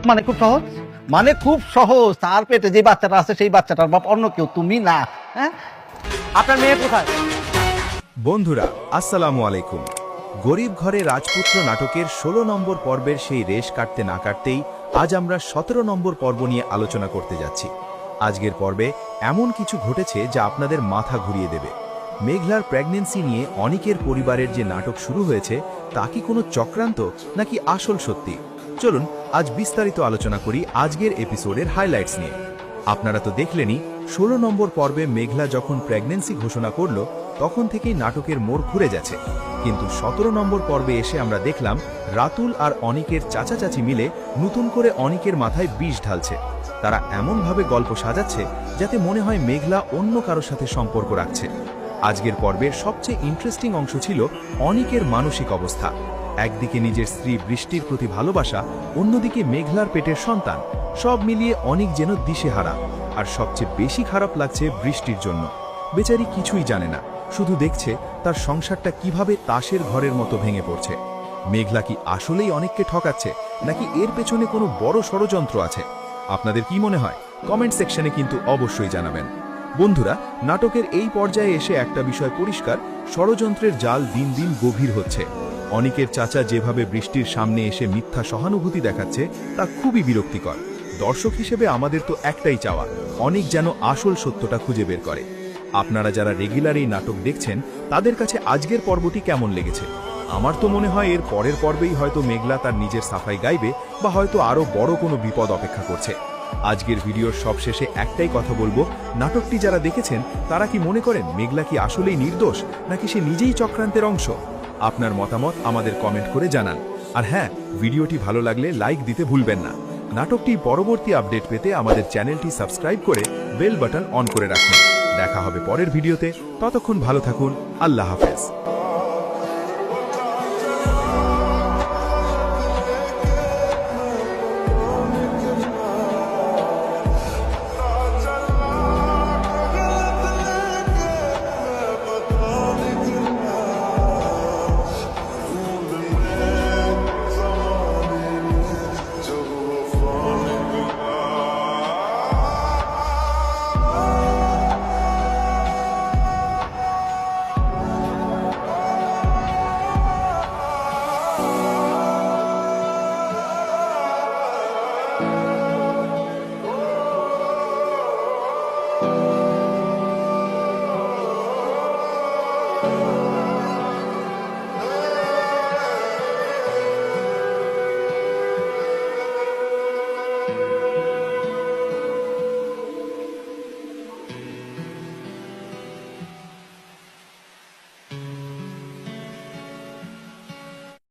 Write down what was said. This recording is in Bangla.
মানে খুব সহজ, মানে খুব সহজ। তার পেটে যে বাচ্চাটা আছে সেই বাচ্চাটার বাপ অন্য কেউ, তুমি না। হ্যাঁ, আপনার মেয়ে কোথায়? বন্ধুরা আসসালামু আলাইকুম। গরিব ঘরে রাজপুত্র নাটকের ১৬ নম্বর পর্বের সেই রেশ কাটতে না কাটতেই আজ আমরা ১৭ নম্বর পর্ব নিয়ে আলোচনা করতে যাচ্ছি। আজকের পর্বে এমন কিছু ঘটেছে যা আপনাদের মাথা ঘুরিয়ে দেবে। মেঘলার প্রেগন্যান্সি নিয়ে অনিকের পরিবারের যে নাটক শুরু হয়েছে তা কি কোনো চক্রান্ত নাকি আসল সত্যি? চলুন আজ বিস্তারিত আলোচনা করি আজকের এপিসোডের হাইলাইটস নিয়ে। আপনারা তো দেখলেনই ১৬ নম্বর পর্বে মেঘলা যখন প্রেগন্যান্সি ঘোষণা করল তখন থেকেই নাটকের মোড় ঘুরে যাচ্ছে। কিন্তু ১৭ নম্বর পর্বে এসে আমরা দেখলাম রাতুল আর অনিকের চাচা চাচি মিলে নতুন করে অনিকের মাথায় বিষ ঢালছে। তারা এমনভাবে গল্প সাজাচ্ছে যাতে মনে হয় মেঘলা অন্য কারোর সাথে সম্পর্ক রাখছে। আজকের পর্বের সবচেয়ে ইন্টারেস্টিং অংশ ছিল অনিকের মানসিক অবস্থা। একদিকে নিজের স্ত্রী বৃষ্টির প্রতি ভালোবাসা, অন্যদিকে মেঘলার পেটের সন্তান, সব মিলিয়ে অনিক যেন দিশেহারা। আর সবচেয়ে বেশি খারাপ লাগছে বৃষ্টির জন্য। বেচারি কিছুই জানে না, শুধু দেখছে তার সংসারটা কিভাবে তাসের ঘরের মতো ভেঙে পড়ছে। মেঘলা কি আসলেই অনেককে ঠকাচ্ছে নাকি এর পেছনে কোনো বড় ষড়যন্ত্র আছে? আপনাদের কি মনে হয় কমেন্ট সেকশনে কিন্তু অবশ্যই জানাবেন। বন্ধুরা, নাটকের এই পর্যায়ে এসে একটা বিষয় পরিষ্কার, ষড়যন্ত্রের জাল দিন দিন গভীর হচ্ছে। অনিকের চাচা যেভাবে বৃষ্টির সামনে এসে মিথ্যা সহানুভূতি দেখাচ্ছে তা খুবই বিরক্তিকর। দর্শক হিসেবে আমাদের তো একটাই চাওয়া, অনিক যেন আসল সত্যটা খুঁজে বের করে। আপনারা যারা রেগুলার এই নাটক দেখছেন তাদের কাছে আজকের পর্বটি কেমন লেগেছে? আমার তো মনে হয় এর পরের পর্বেই হয়তো মেঘলা তার নিজের সাফাই গাইবে বা হয়তো আরও বড় কোনো বিপদ অপেক্ষা করছে। আজকের ভিডিওর সবশেষে একটাই কথা বলবো, নাটকটি যারা দেখেছেন তারা কি মনে করেন মেঘলা কি আসলেই নির্দোষ নাকি সে নিজেই চক্রান্তের অংশ? আপনার মতামত আমাদের কমেন্ট করে জানান। আর হ্যাঁ, ভিডিওটি ভালো লাগলে লাইক দিতে ভুলবেন না। নাটকটি পরবর্তী আপডেট পেতে আমাদের চ্যানেলটি সাবস্ক্রাইব করে বেল বাটন অন করে রাখুন। দেখা হবে পরের ভিডিওতে, ততক্ষণ ভালো থাকুন। আল্লাহ হাফেজ।